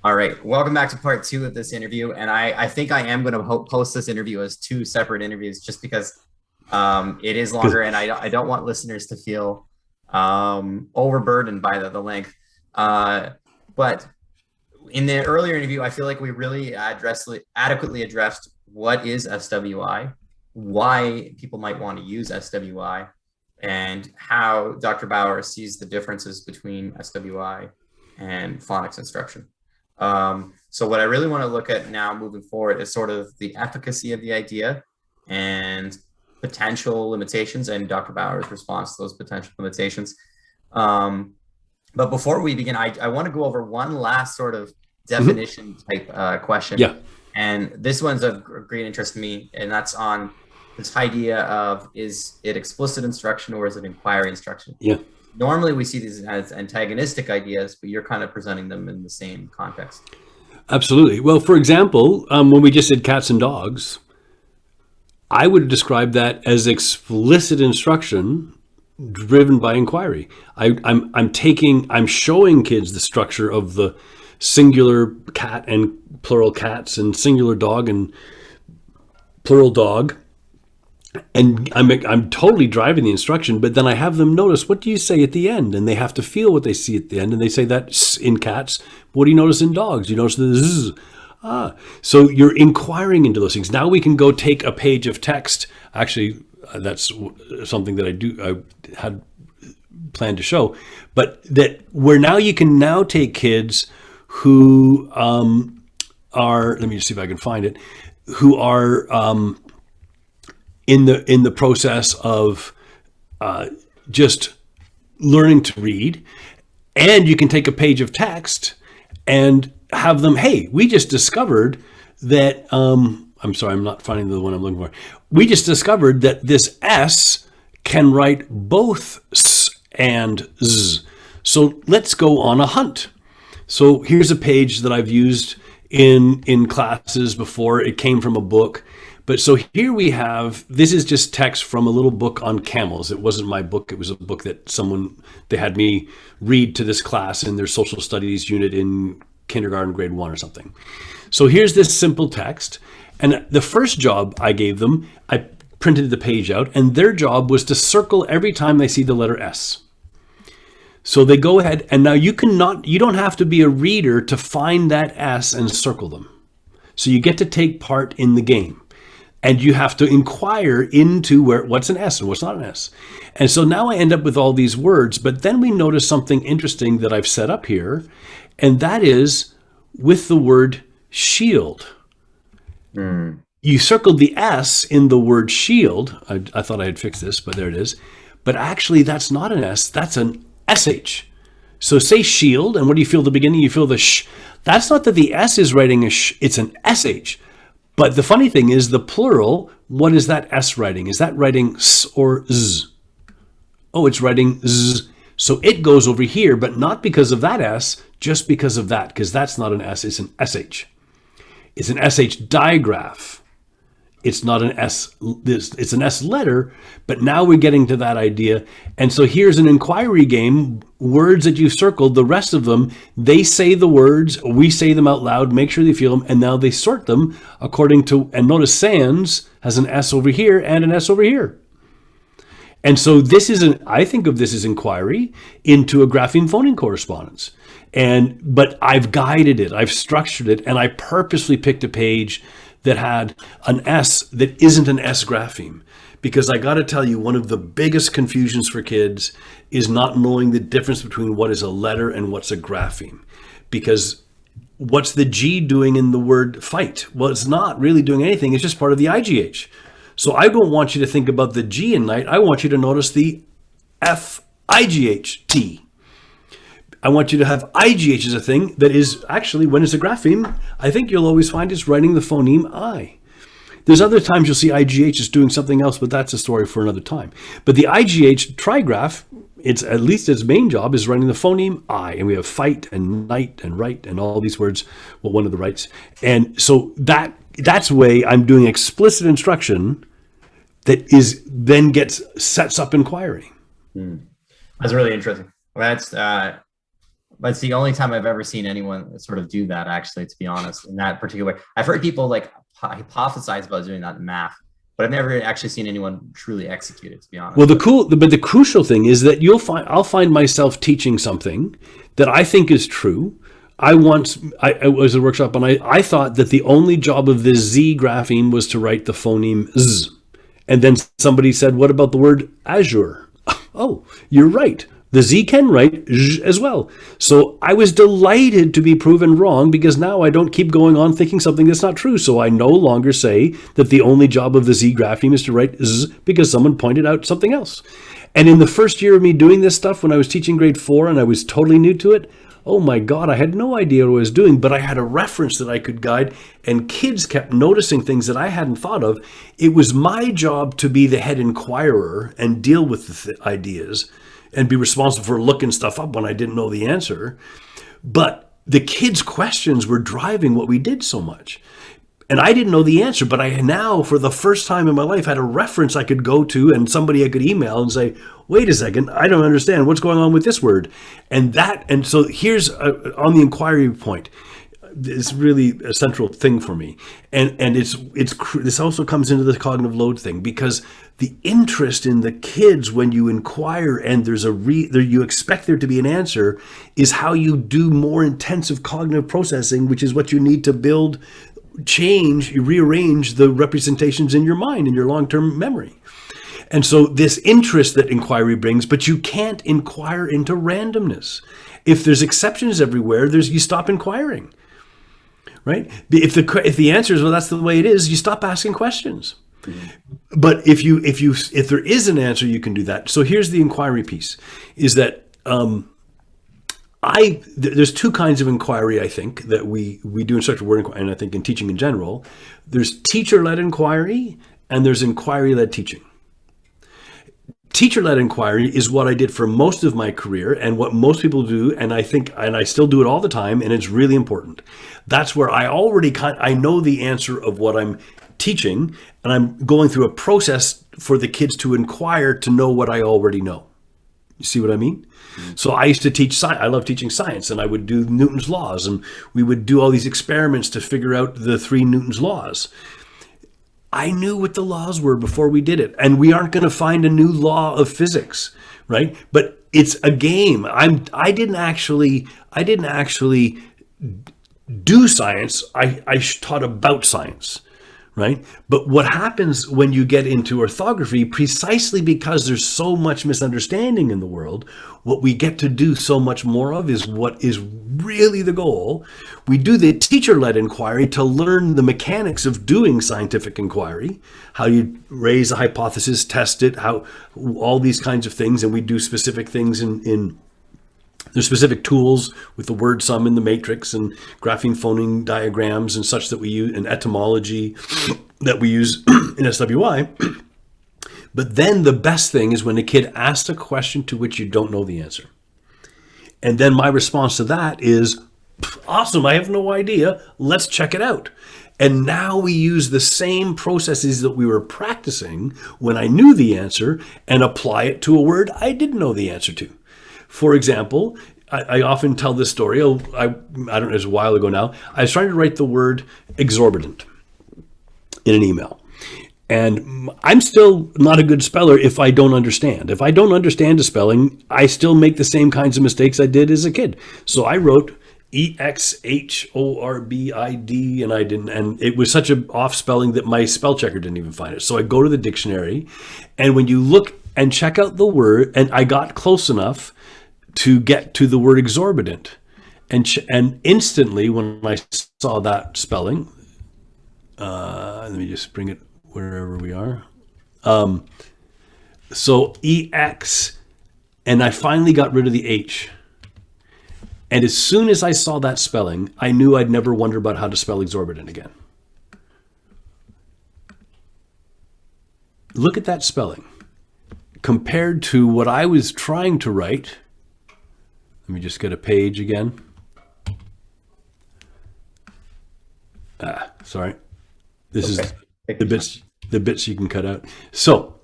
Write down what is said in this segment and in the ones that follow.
All right, welcome back to part two of this interview. And I think I am going to post this interview as two separate interviews just because it is longer and I don't want listeners to feel overburdened by the length. But in the earlier interview, I feel like we really adequately addressed what is SWI, why people might want to use SWI, and how Dr. Bauer sees the differences between SWI and phonics instruction. So what I really want to look at now moving forward is sort of the efficacy of the idea and potential limitations and Dr. Bauer's response to those potential limitations. But before we begin, I want to go over one last sort of definition type question. Yeah. And this one's of great interest to me, and that's on this idea of, is it explicit instruction or is it inquiry instruction? Yeah. Normally we see these as antagonistic ideas, but you're kind of presenting them in the same context. Absolutely. Well, for example, when we just said cats and dogs, I would describe that as explicit instruction driven by inquiry. I'm showing kids the structure of the singular cat and plural cats and singular dog and plural dog. And I'm totally driving the instruction, but then I have them notice, what do you say at the end? And they have to feel what they see at the end. And they say that in cats. What do you notice in dogs? You notice the zzz. So you're inquiring into those things. Now we can go take a page of text. Actually, that's something that I had planned to show. But that where now you can now take kids who are, let me just see if I can find it, who are in the process of just learning to read, and you can take a page of text and have them, hey, we just discovered that, I'm sorry, I'm not finding the one I'm looking for. We just discovered that this S can write both S and Z. So let's go on a hunt. So here's a page that I've used in classes before. It came from a book. But so here we have, this is just text from a little book on camels. It wasn't my book. It was a book that they had me read to this class in their social studies unit in kindergarten, grade 1 or something. So here's this simple text. And the first job I gave them, I printed the page out, and their job was to circle every time they see the letter S. So they go ahead, and now you don't have to be a reader to find that S and circle them. So you get to take part in the game. And you have to inquire into what's an S and what's not an S. And so now I end up with all these words, but then we notice something interesting that I've set up here, and that is with the word shield. You circled the S in the word shield. I thought I had fixed this, but there it is. But actually, that's not an S, that's an SH. So say shield, and what do you feel at the beginning? You feel the sh. That's not that the S is writing a sh, it's an SH. But the funny thing is the plural, what is that S writing? Is that writing S or Z? Oh, it's writing Z. So it goes over here, but not because of that S, just because of that, because that's not an S, it's an SH. It's an SH digraph. It's not an S, it's an S letter, but now we're getting to that idea. And so here's an inquiry game, words that you've circled, the rest of them, they say the words, we say them out loud, make sure they feel them, and now they sort them according to, and notice Sans has an S over here and an S over here. And so this is I think of this as inquiry into a grapheme phoneme correspondence. But I've guided it, I've structured it, and I purposely picked a page that had an S that isn't an S grapheme. Because I got to tell you, one of the biggest confusions for kids is not knowing the difference between what is a letter and what's a grapheme. Because what's the G doing in the word fight? Well, it's not really doing anything. It's just part of the IGH. So I don't want you to think about the G in night. I want you to notice the FIGHT. I want you to have IGH as a thing that is actually, when it's a grapheme, I think you'll always find it's writing the phoneme I. There's other times you'll see IGH is doing something else, but that's a story for another time. But the IGH trigraph, it's at least its main job is writing the phoneme I. And we have fight and night and right and all these words, well, one of the rights. And so that's the way I'm doing explicit instruction that then sets up inquiry. That's really interesting. That's But it's the only time I've ever seen anyone sort of do that, actually, to be honest, in that particular way. I've heard people like hypothesize about doing that in math, but I've never actually seen anyone truly execute it, to be honest. Well, but the crucial thing is that I'll find myself teaching something that I think is true. I was at a workshop and I thought that the only job of the Z grapheme was to write the phoneme Z. And then somebody said, what about the word azure? Oh, you're right. The Z can write Z as well. So I was delighted to be proven wrong, because now I don't keep going on thinking something that's not true. So I no longer say that the only job of the Z grapheme is to write Z because someone pointed out something else. And in the first year of me doing this stuff, when I was teaching grade 4 and I was totally new to it, oh my God, I had no idea what I was doing, but I had a reference that I could guide, and kids kept noticing things that I hadn't thought of. It was my job to be the head inquirer and deal with the ideas and be responsible for looking stuff up when I didn't know the answer. But the kids' questions were driving what we did so much. And I didn't know the answer, but I now, for the first time in my life, had a reference I could go to and somebody I could email and say, wait a second, I don't understand. What's going on with this word? And so here's, on the inquiry point, it's really a central thing for me. And this also comes into the cognitive load thing, because the interest in the kids when you inquire and you expect there to be an answer is how you do more intensive cognitive processing, which is what you need to build, you rearrange the representations in your mind, in your long-term memory. And so this interest that inquiry brings, but you can't inquire into randomness. If there's exceptions everywhere, you stop inquiring, right? If the answer is, well, that's the way it is, you stop asking questions. Mm-hmm. But if there is an answer, you can do that. So here's the inquiry piece, is that there's two kinds of inquiry, I think, that we do in structured word inquiry, and I think in teaching in general. There's teacher-led inquiry, and there's inquiry-led teaching. Teacher-led inquiry is what I did for most of my career and what most people do, and I still do it all the time, and it's really important. That's where I know the answer of what I'm teaching, and I'm going through a process for the kids to inquire to know what I already know. You see what I mean? Mm-hmm. So I used to teach science. I love teaching science, and I would do Newton's laws, and we would do all these experiments to figure out the 3 Newton's laws. I knew what the laws were before we did it, and we aren't going to find a new law of physics, right? But it's a game. I didn't actually do science. I taught about science, right? But what happens when you get into orthography, precisely because there's so much misunderstanding in the world, what we get to do so much more of is what is really the goal. We do the teacher-led inquiry to learn the mechanics of doing scientific inquiry, how you raise a hypothesis, test it, how all these kinds of things, and we do specific things there's specific tools with the word sum in the matrix and grapheme phoneme diagrams and such that we use, and etymology that we use in SWI. But then the best thing is when a kid asks a question to which you don't know the answer. And then my response to that is, awesome, I have no idea. Let's check it out. And now we use the same processes that we were practicing when I knew the answer and apply it to a word I didn't know the answer to. For example, I often tell this story. I don't know, it was a while ago now. I was trying to write the word exorbitant in an email. And I'm still not a good speller if I don't understand. If I don't understand a spelling, I still make the same kinds of mistakes I did as a kid. So I wrote EXHORBID, and I didn't, and it was such an off spelling that my spell checker didn't even find it. So I go to the dictionary, and when you look and check out the word, and I got close enough to get to the word exorbitant, and instantly when I saw that spelling, let me just bring it wherever we are. So EX, and I finally got rid of the H. And as soon as I saw that spelling, I knew I'd never wonder about how to spell exorbitant again. Look at that spelling compared to what I was trying to write. Let me just get a page again. Sorry. This is the bits you can cut out. So,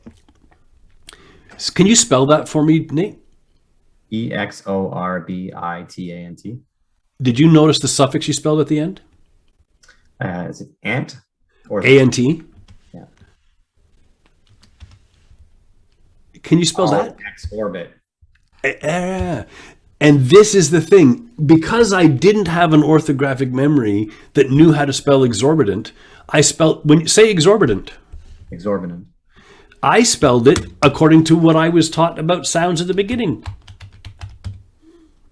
can you spell that for me, Nate? Exorbitant. Did you notice the suffix you spelled at the end? Is it ant or A-N-T? yeah? Can you spell that? X orbit. And this is the thing. Because I didn't have an orthographic memory that knew how to spell exorbitant, I spelled, when you say exorbitant, Exorbitant. I spelled it according to what I was taught about sounds at the beginning.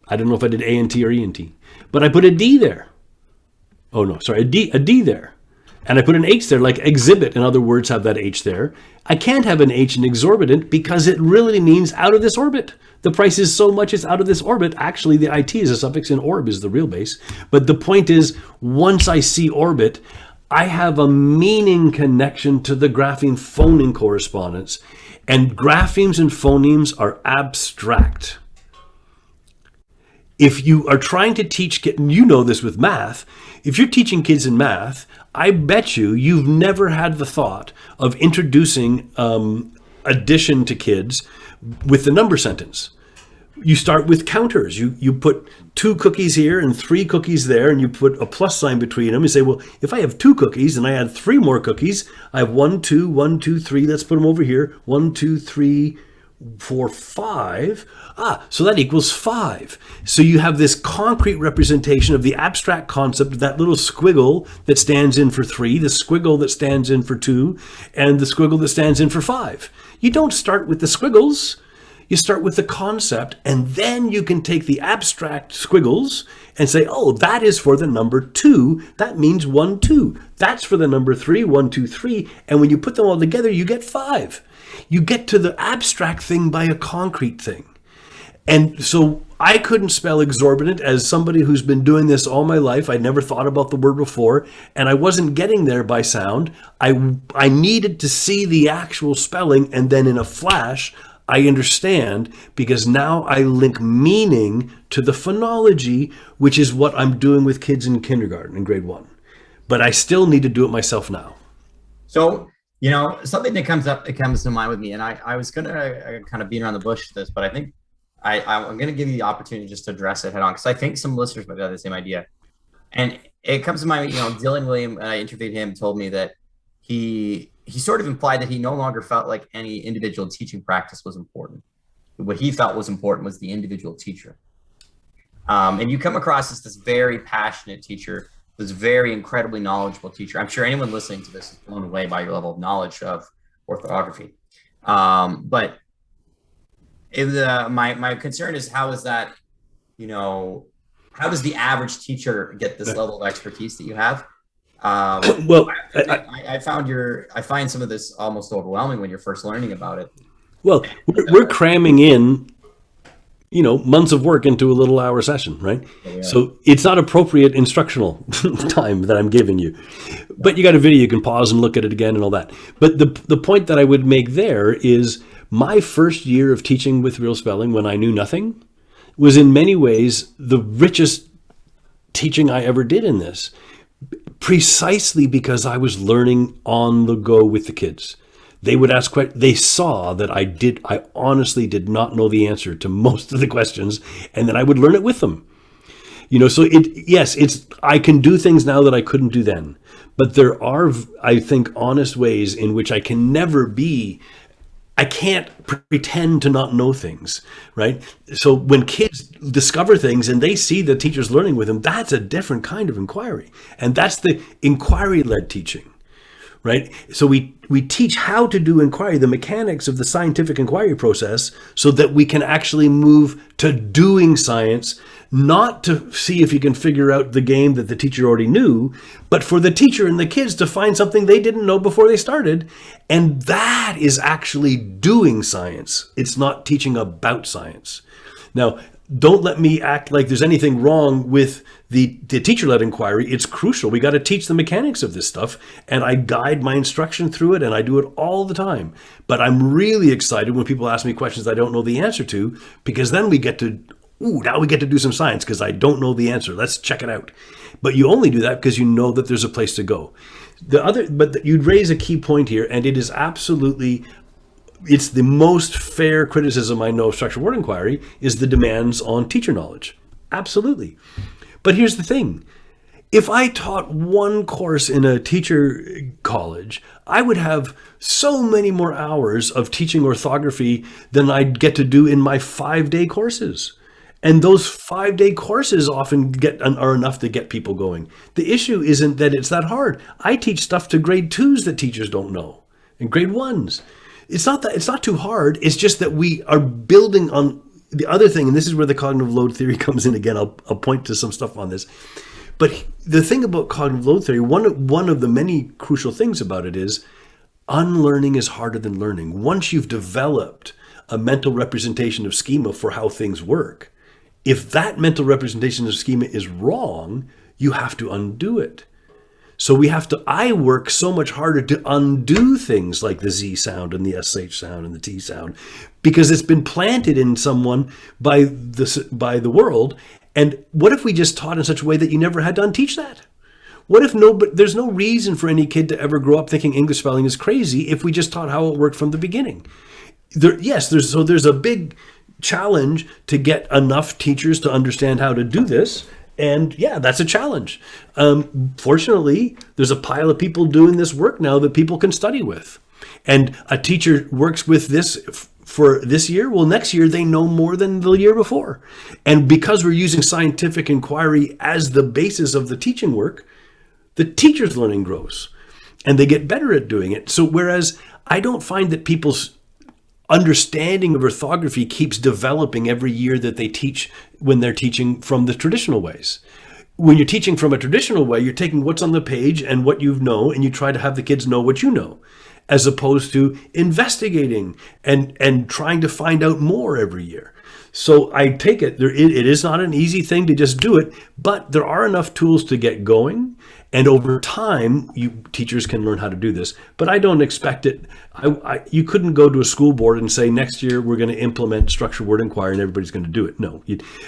I don't know if I did A-N-T or E-N-T, but I put a D there. Oh no, sorry, a D there. And I put an H there, like exhibit, and other words have that H there. I can't have an H in exorbitant because it really means out of this orbit. The price is so much it's out of this orbit. Actually, the IT is a suffix and orb is the real base. But the point is, once I see orbit, I have a meaning connection to the grapheme-phoneme correspondence. And graphemes and phonemes are abstract. If you are trying to teach kids, you know this with math, if you're teaching kids in math, I bet you've never had the thought of introducing addition to kids with the number sentence. You start with counters. You put 2 cookies here and 3 cookies there, and you put a plus sign between them. You say, well, if I have 2 cookies and I add 3 more cookies, I have 1, 2, 1, 2, 3. Let's put them over here. 1, 2, 3, 4, 5. So that equals 5. So you have this concrete representation of the abstract concept of that little squiggle that stands in for 3, the squiggle that stands in for 2, and the squiggle that stands in for 5. You don't start with the squiggles. You start with the concept, and then you can take the abstract squiggles and say, oh, that is for the number 2. That means 1, 2. That's for the number 3, 1, 2, 3. And when you put them all together, you get 5. You get to the abstract thing by a concrete thing. And so I couldn't spell exorbitant as somebody who's been doing this all my life. I'd never thought about the word before, and I wasn't getting there by sound. I needed to see the actual spelling, and then in a flash, I understand, because now I link meaning to the phonology, which is what I'm doing with kids in kindergarten in grade 1. But I still need to do it myself now. So, something that comes to mind with me, and I was going to kind of beat around the bush with this, but I think I'm going to give you the opportunity just to address it head on, because I think some listeners might have the same idea. And it comes to mind, Dylan William, I interviewed him, told me that he sort of implied that he no longer felt like any individual teaching practice was important. What he felt was important was the individual teacher. And you come across as this very passionate teacher, this very incredibly knowledgeable teacher. I'm sure anyone listening to this is blown away by your level of knowledge of orthography. But my concern is, how is that, how does the average teacher get this level of expertise that you have? Well, I find some of this almost overwhelming when you're first learning about it. Well, we're cramming in, months of work into a little hour session, right? Yeah. So it's not appropriate instructional time that I'm giving you. But you got a video, you can pause and look at it again and all that. But the point that I would make there is, my first year of teaching with real spelling, when I knew nothing, was in many ways the richest teaching I ever did in this. Precisely because I was learning on the go with the kids. They would ask questions. They saw that I honestly did not know the answer to most of the questions, and then I would learn it with them. So I can do things now that I couldn't do then. But there are, I think, honest ways in which I can't pretend to not know things, right? So when kids discover things and they see the teachers learning with them, that's a different kind of inquiry. And that's the inquiry-led teaching, right? So we teach how to do inquiry, the mechanics of the scientific inquiry process, so that we can actually move to doing science, not to see if you can figure out the game that the teacher already knew, but for the teacher and the kids to find something they didn't know before they started. And that is actually doing science. It's not teaching about science. Now, don't let me act like there's anything wrong with the teacher-led inquiry. It's crucial. We got to teach the mechanics of this stuff, and I guide my instruction through it, and I do it all the time. But I'm really excited when people ask me questions I don't know the answer to, because then we get to, now we get to do some science because I don't know the answer. Let's check it out. But you only do that because you know that there's a place to go. But you'd raise a key point here, and it is absolutely it's the most fair criticism I know of structured word inquiry is the demands on teacher knowledge. Absolutely. But here's the thing. If I taught one course in a teacher college, I would have so many more hours of teaching orthography than I'd get to do in my 5-day courses. And those 5-day courses often are enough to get people going. The issue isn't that it's that hard. I teach stuff to grade 2s that teachers don't know, and grade 1s. It's not too hard. It's just that we are building on the other thing, and this is where the cognitive load theory comes in again. I'll point to some stuff on this. But the thing about cognitive load theory, one of the many crucial things about it is unlearning is harder than learning. Once you've developed a mental representation of schema for how things work, if that mental representation of schema is wrong, you have to undo it. So I work so much harder to undo things like the Z sound and the SH sound and the T sound, because it's been planted in someone by the world. And what if we just taught in such a way that you never had to unteach that? What if there's no reason for any kid to ever grow up thinking English spelling is crazy if we just taught how it worked from the beginning? There's a big challenge to get enough teachers to understand how to do this. And yeah, that's a challenge. Fortunately, there's a pile of people doing this work now that people can study with. And a teacher works with this for this year. Well, next year, they know more than the year before. And because we're using scientific inquiry as the basis of the teaching work, the teacher's learning grows and they get better at doing it. So whereas I don't find that people's understanding of orthography keeps developing every year that they teach when they're teaching from the traditional ways. When you're teaching from a traditional way, you're taking what's on the page and what you know, and you try to have the kids know what you know, as opposed to investigating and trying to find out more every year. So I take it, it is not an easy thing to just do it, but there are enough tools to get going. And over time, teachers can learn how to do this. But I don't expect it. You couldn't go to a school board and say, next year we're going to implement structured word inquiry and everybody's going to do it. No,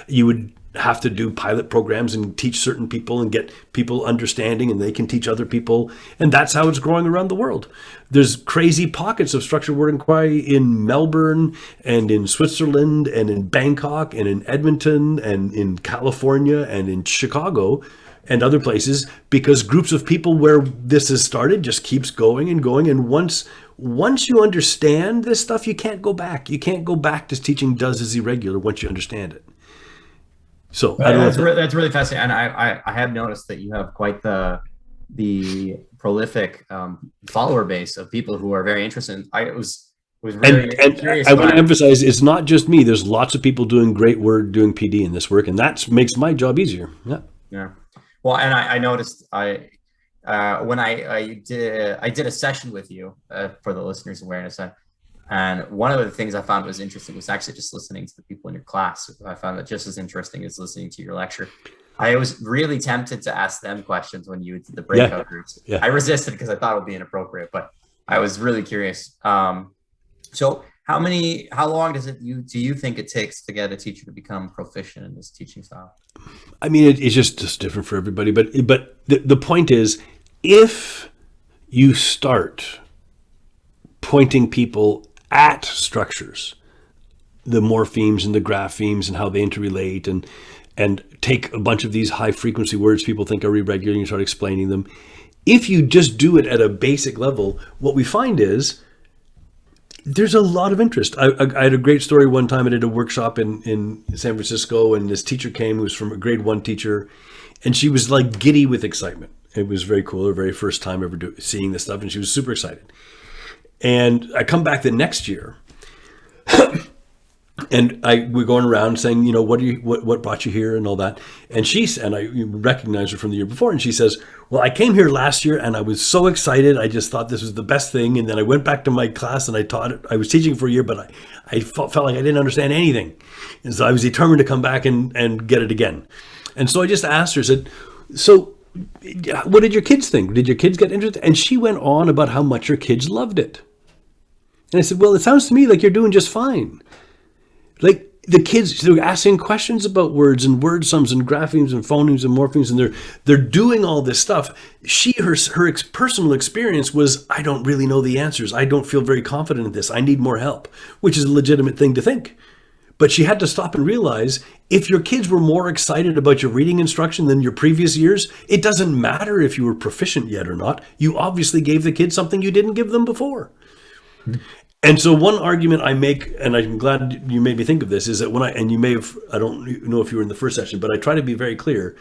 you would have to do pilot programs and teach certain people and get people understanding, and they can teach other people. And that's how it's growing around the world. There's crazy pockets of structured word inquiry in Melbourne and in Switzerland and in Bangkok and in Edmonton and in California and in Chicago and other places, because groups of people where this has started just keeps going and going. And once you understand this stuff, you can't go back. You can't go back to teaching does is irregular once you understand it. So that's really fascinating. And I have noticed that you have quite the prolific follower base of people who are very interested. I was very curious. I want to emphasize, it's not just me. There's lots of people doing great work, doing PD in this work, and that makes my job easier. Yeah. Well, and I noticed when I did a session with you for the listeners' awareness, and one of the things I found was interesting was actually just listening to the people in your class. I found that just as interesting as listening to your lecture. I was really tempted to ask them questions when you did the breakout groups. Yeah. I resisted because I thought it would be inappropriate, but I was really curious. So how long do you think it takes to get a teacher to become proficient in this teaching style? I mean, it's just different for everybody. But the point is, if you start pointing people at structures, the morphemes and the graphemes and how they interrelate, and take a bunch of these high frequency words people think are irregular, and you start explaining them. If you just do it at a basic level, what we find is there's a lot of interest. I had a great story one time. I did a workshop in San Francisco, and this teacher came who was from a grade 1 teacher, and she was like giddy with excitement. It was very cool, her very first time ever seeing this stuff, and she was super excited. And I come back the next year, and we're going around saying, you know, what brought you here and all that. And I recognize her from the year before, and she says, well, I came here last year and I was so excited. I just thought this was the best thing. And then I went back to my class and I taught it. I was teaching for a year, but I felt like I didn't understand anything. And so I was determined to come back and get it again. And so I just asked her, said, so what did your kids think? Did your kids get interested? And she went on about how much her kids loved it. And I said, well, it sounds to me like you're doing just fine. Like, the kids, they're asking questions about words and word sums and graphemes and phonemes and morphemes, and they're doing all this stuff. Her personal experience was, I don't really know the answers. I don't feel very confident in this. I need more help, which is a legitimate thing to think. But she had to stop and realize, if your kids were more excited about your reading instruction than your previous years, it doesn't matter if you were proficient yet or not. You obviously gave the kids something you didn't give them before. Mm-hmm. And so one argument I make, and I'm glad you made me think of this, is that and you may have, I don't know if you were in the first session, but I try to be very clear.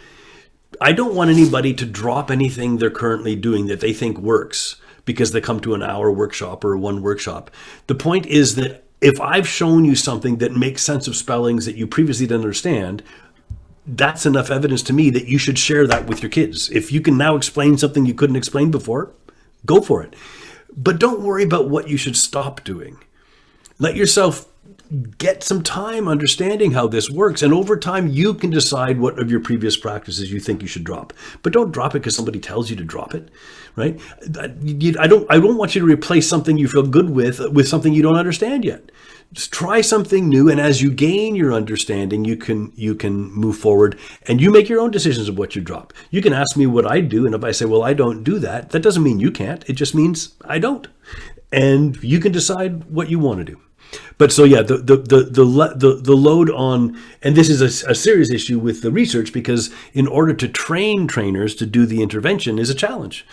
I don't want anybody to drop anything they're currently doing that they think works because they come to an hour workshop or one workshop. The point is that if I've shown you something that makes sense of spellings that you previously didn't understand, that's enough evidence to me that you should share that with your kids. If you can now explain something you couldn't explain before, go for it. But don't worry about what you should stop doing. Let yourself get some time understanding how this works. And over time, you can decide what of your previous practices you think you should drop. But don't drop it because somebody tells you to drop it, right? I don't want you to replace something you feel good with something you don't understand yet. Just try something new, and as you gain your understanding, you can move forward, and you make your own decisions of what you drop. You can ask me what I do, and if I say, well, I don't do that, that doesn't mean you can't. It just means I don't. And you can decide what you want to do. But so yeah, the load on, and this is a serious issue with the research, because in order to train trainers to do the intervention is a challenge,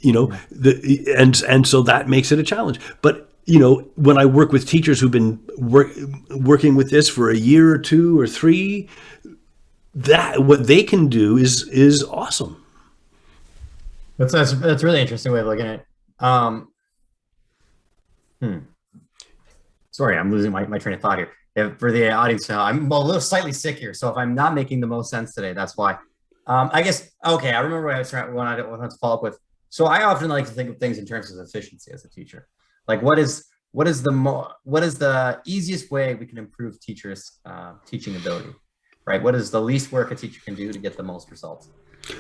and so that makes it a challenge. But when I work with teachers who've been working with this for a year or two or three, that what they can do is awesome. That's a really interesting way of looking at it. Sorry, I'm losing my train of thought here. For the audience, I'm a little slightly sick here, so if I'm not making the most sense today, that's why. I guess, okay, I remember what I was trying to follow up with. So I often like to think of things in terms of efficiency as a teacher. Like, what is the easiest way we can improve teachers' teaching ability, right? What is the least work a teacher can do to get the most results?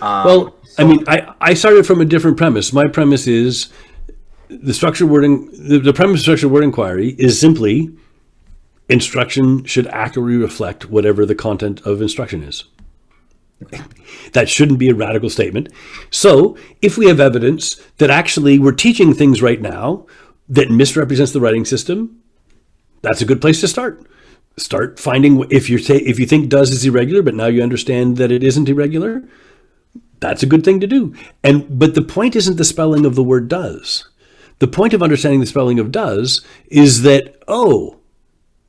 I started from a different premise. My premise is the premise of structured word inquiry is simply instruction should accurately reflect whatever the content of instruction is. That shouldn't be a radical statement. So if we have evidence that actually we're teaching things right now that misrepresents the writing system, that's a good place to start. Start finding, if you think does is irregular, but now you understand that it isn't irregular, that's a good thing to do. But the point isn't the spelling of the word does. The point of understanding the spelling of does is that,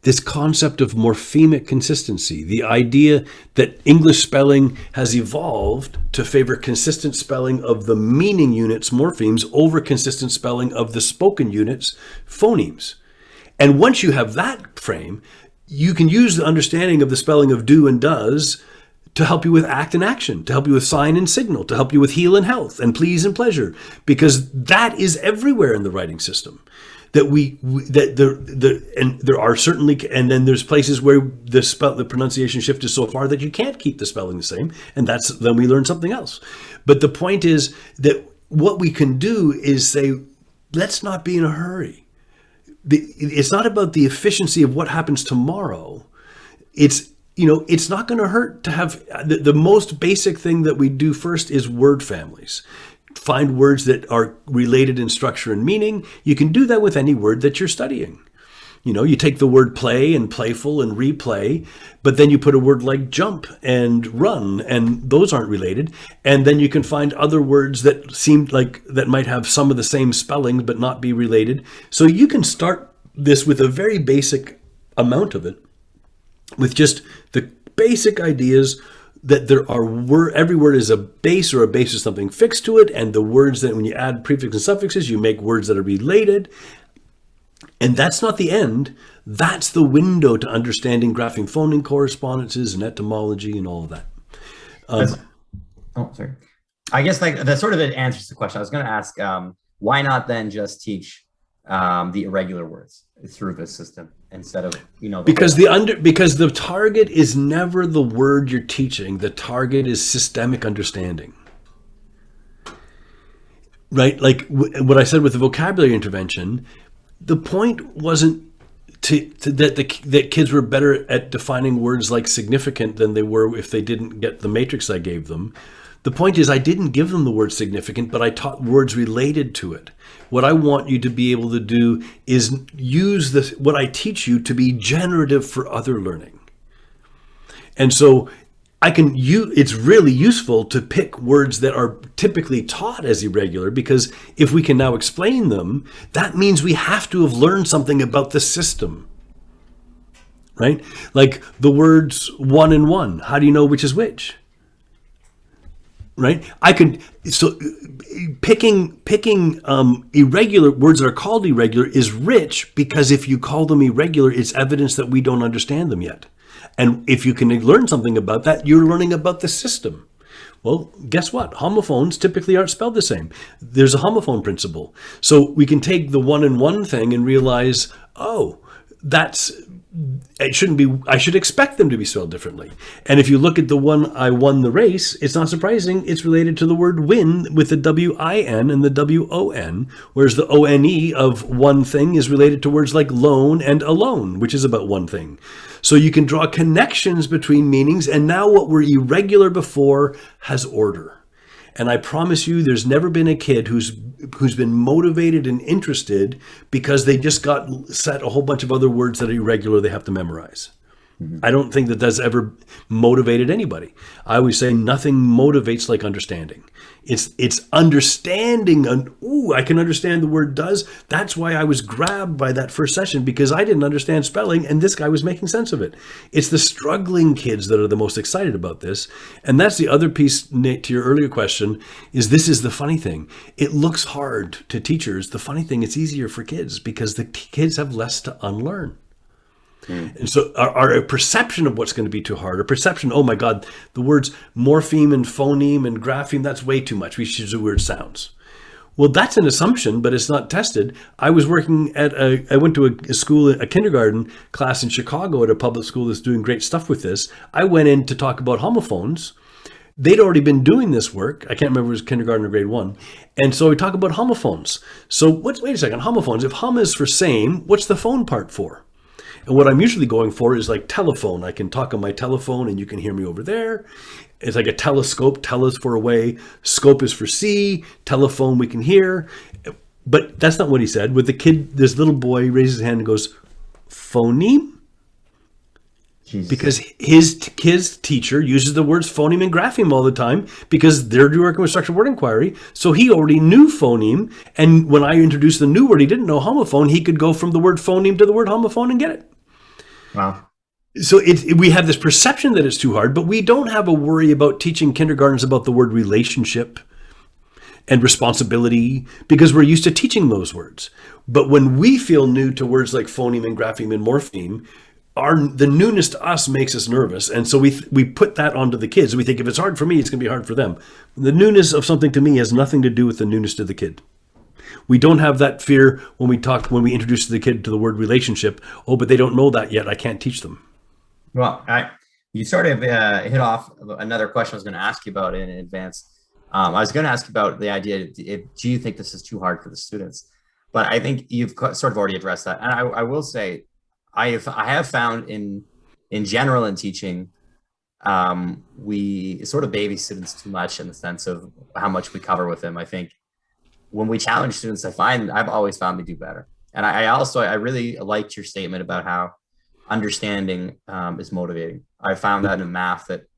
this concept of morphemic consistency, the idea that English spelling has evolved to favor consistent spelling of the meaning units, morphemes, over consistent spelling of the spoken units, phonemes. And once you have that frame, you can use the understanding of the spelling of do and does to help you with act and action, to help you with sign and signal, to help you with heal and health and please and pleasure, because that is everywhere in the writing system. There are certainly, and then there's places where the pronunciation shift is so far that you can't keep the spelling the same, and then we learn something else. But the point is that what we can do is say, let's not be in a hurry. It's not about the efficiency of what happens tomorrow. It's not going to hurt to have the most basic thing that we do first is word families. Find words that are related in structure and meaning. You can do that with any word that you're studying. You take the word play and playful and replay, but then you put a word like jump and run, and those aren't related. And then you can find other words that seem like that might have some of the same spellings but not be related. So you can start this with a very basic amount of it, with just the basic ideas that every word is a base, or a base is something fixed to it, and the words that when you add prefixes and suffixes, you make words that are related. And that's not the end. That's the window to understanding grapheme phoning correspondences and etymology and all of that. Sorry. I guess that sort of answers the question. I was going to ask, why not then just teach the irregular words through this system instead of because the target is never the word you're teaching. The target is systemic understanding, right? Like what I said with the vocabulary intervention, the point wasn't that kids were better at defining words like significant than they were if they didn't get the matrix I gave them. The point is, I didn't give them the word significant, but I taught words related to it. What I want you to be able to do is use what I teach you to be generative for other learning. And so it's really useful to pick words that are typically taught as irregular, because if we can now explain them, that means we have to have learned something about the system, right? Like the words one and one. How do you know which is which? Right? Picking irregular words that are called irregular is rich, because if you call them irregular, it's evidence that we don't understand them yet. And if you can learn something about that, you're learning about the system. Well, guess what? Homophones typically aren't spelled the same. There's a homophone principle. So we can take the one and one thing and realize, I should expect them to be spelled differently. And if you look at the one, I won the race, it's not surprising. It's related to the word win with the W-I-N and the W-O-N, whereas the O-N-E of one thing is related to words like loan and alone, which is about one thing. So you can draw connections between meanings, and now what were irregular before has order. And I promise you, there's never been a kid who's been motivated and interested because they just got set a whole bunch of other words that are irregular they have to memorize. Mm-hmm. I don't think that that's ever motivated anybody. I always say nothing motivates like understanding. It's understanding. I can understand the word does. That's why I was grabbed by that first session, because I didn't understand spelling and this guy was making sense of it. It's the struggling kids that are the most excited about this. And that's the other piece, Nate, to your earlier question, is this is the funny thing. It looks hard to teachers. The funny thing, it's easier for kids because the kids have less to unlearn. And so our perception of what's going to be too hard, our perception, oh my God, the words morpheme and phoneme and grapheme, that's way too much. We should use the weird sounds. Well, that's an assumption, but it's not tested. I was working I went to a school, a kindergarten class in Chicago at a public school that's doing great stuff with this. I went in to talk about homophones. They'd already been doing this work. I can't remember if it was kindergarten or grade 1. And so we talk about homophones. So wait a second, homophones. If hum is for same, what's the phone part for? And what I'm usually going for is like telephone. I can talk on my telephone and you can hear me over there. It's like a telescope. Tele is for away. Scope is for see. Telephone we can hear. But that's not what he said. With the kid, this little boy raises his hand and goes, phoneme? Jesus. Because his teacher uses the words phoneme and grapheme all the time because they're working with structured word inquiry. So he already knew phoneme. And when I introduced the new word he didn't know, homophone, he could go from the word phoneme to the word homophone and get it. Wow. So we have this perception that it's too hard, but we don't have a worry about teaching kindergartners about the word relationship and responsibility because we're used to teaching those words. But when we feel new to words like phoneme and grapheme and morpheme, the newness to us makes us nervous. And so we put that onto the kids. We think if it's hard for me, it's going to be hard for them. The newness of something to me has nothing to do with the newness to the kid. We don't have that fear when we introduce the kid to the word relationship. Oh, but they don't know that yet. I can't teach them. Well, you sort of hit off another question I was going to ask you about in advance. I was going to ask about the idea, do you think this is too hard for the students? But I think you've sort of already addressed that. And I will say, I have found in general in teaching, we sort of baby students too much in the sense of how much we cover with them. I think when we challenge students, I've always found they do better. And I really liked your statement about how understanding is motivating. I found that in math that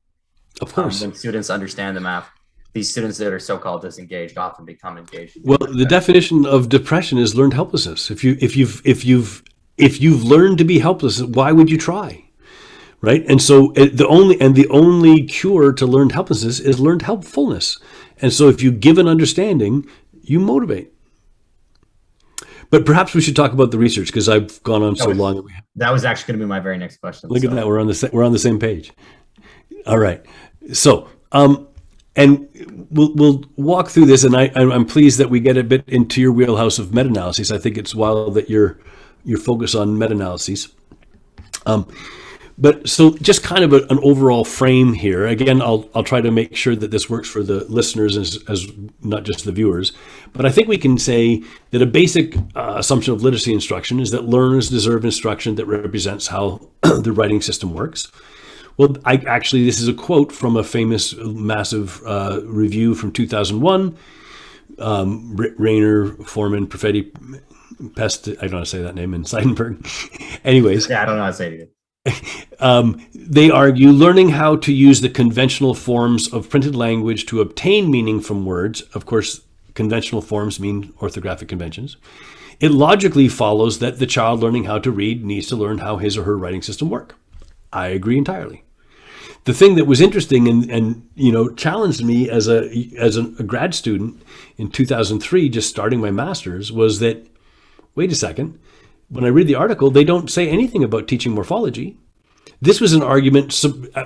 of course when students understand the math, these students that are so-called disengaged often become engaged. Well, the definition of depression is learned helplessness. If you've learned to be helpless, why would you try? Right? And so the only cure to learned helplessness is learned helpfulness. And so if you give an understanding, you motivate. But perhaps we should talk about the research because I've gone on so long. That was actually going to be my very next question. Look at that. We're on the same page. All right. So, and we'll walk through this, and I'm pleased that we get a bit into your wheelhouse of meta-analyses. I think it's wild that you're focused on meta-analyses. But so just kind of an overall frame here. Again, I'll try to make sure that this works for the listeners as not just the viewers. But I think we can say that a basic assumption of literacy instruction is that learners deserve instruction that represents how the writing system works. Well, this is a quote from a famous massive review from 2001. Rayner, Foreman, Perfetti, Pest, I don't know how to say that name, and Seidenberg. Anyways. Yeah, I don't know how to say it either. They argue learning how to use the conventional forms of printed language to obtain meaning from words. Of course, conventional forms mean orthographic conventions. It logically follows that the child learning how to read needs to learn how his or her writing system work. I agree entirely. The thing that was interesting and challenged me as a grad student in 2003, just starting my master's, was that, wait a second, when I read the article, they don't say anything about teaching morphology. This was an argument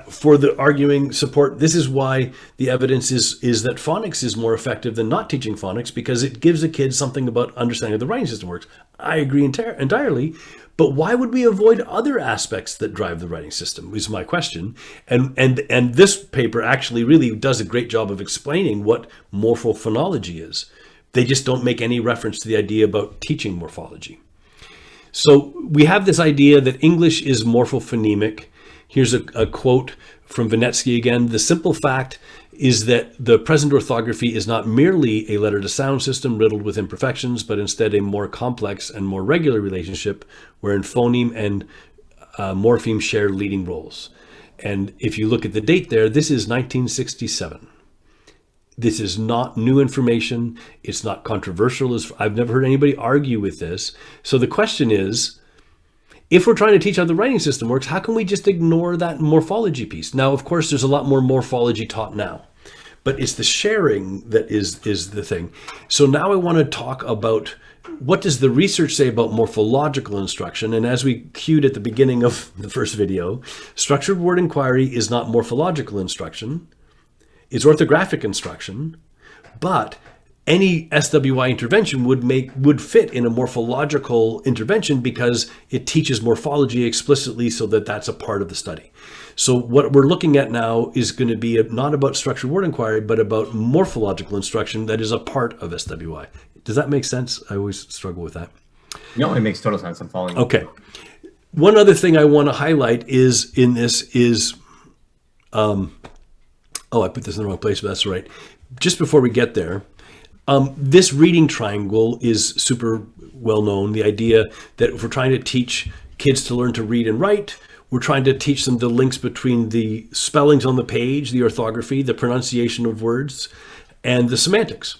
for the arguing support. This is why the evidence is that phonics is more effective than not teaching phonics, because it gives a kid something about understanding how the writing system works. I agree entirely. But why would we avoid other aspects that drive the writing system is my question. And this paper actually really does a great job of explaining what morphophonology is. They just don't make any reference to the idea about teaching morphology. So we have this idea that English is morphophonemic. Here's a quote from Vinetsky again. The simple fact is that the present orthography is not merely a letter-to-sound system riddled with imperfections, but instead a more complex and more regular relationship wherein phoneme and morpheme share leading roles. And if you look at the date there, this is 1967. This is not new information. It's not controversial. I've never heard anybody argue with this. So the question is, if we're trying to teach how the writing system works, how can we just ignore that morphology piece? Now, of course, there's a lot more morphology taught now, but it's the sharing that is the thing. So now I want to talk about what does the research say about morphological instruction? And as we cued at the beginning of the first video, structured word inquiry is not morphological instruction. It's orthographic instruction, but any SWI intervention would fit in a morphological intervention because it teaches morphology explicitly, so that that's a part of the study. So what we're looking at now is going to be not about structured word inquiry, but about morphological instruction that is a part of SWI. Does that make sense? I always struggle with that. No, it makes total sense. I'm following. Okay. One other thing I want to highlight is I put this in the wrong place, but that's right. Just before we get there, this reading triangle is super well known. The idea that if we're trying to teach kids to learn to read and write, we're trying to teach them the links between the spellings on the page, the orthography, the pronunciation of words, and the semantics.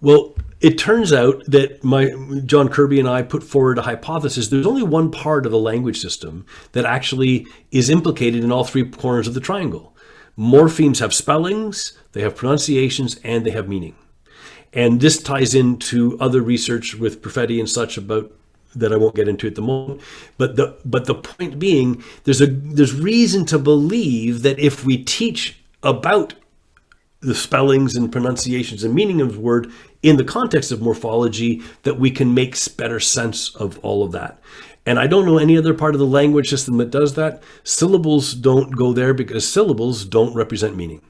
Well, it turns out that John Kirby and I put forward a hypothesis. There's only one part of the language system that actually is implicated in all three corners of the triangle. Morphemes have spellings, they have pronunciations, and they have meaning. And this ties into other research with Perfetti and such about that I won't get into at the moment. But the point being, there's reason to believe that if we teach about the spellings and pronunciations and meaning of the word in the context of morphology, that we can make better sense of all of that. And I don't know any other part of the language system that does that. Syllables don't go there because syllables don't represent meaning.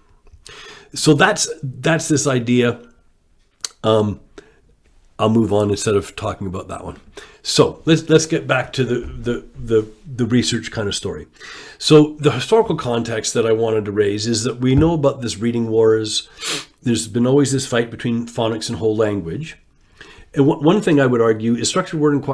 So that's this idea. I'll move on instead of talking about that one. So let's get back to the research kind of story. So the historical context that I wanted to raise is that we know about this reading wars. There's been always this fight between phonics and whole language. And one thing I would argue is structured word inquiry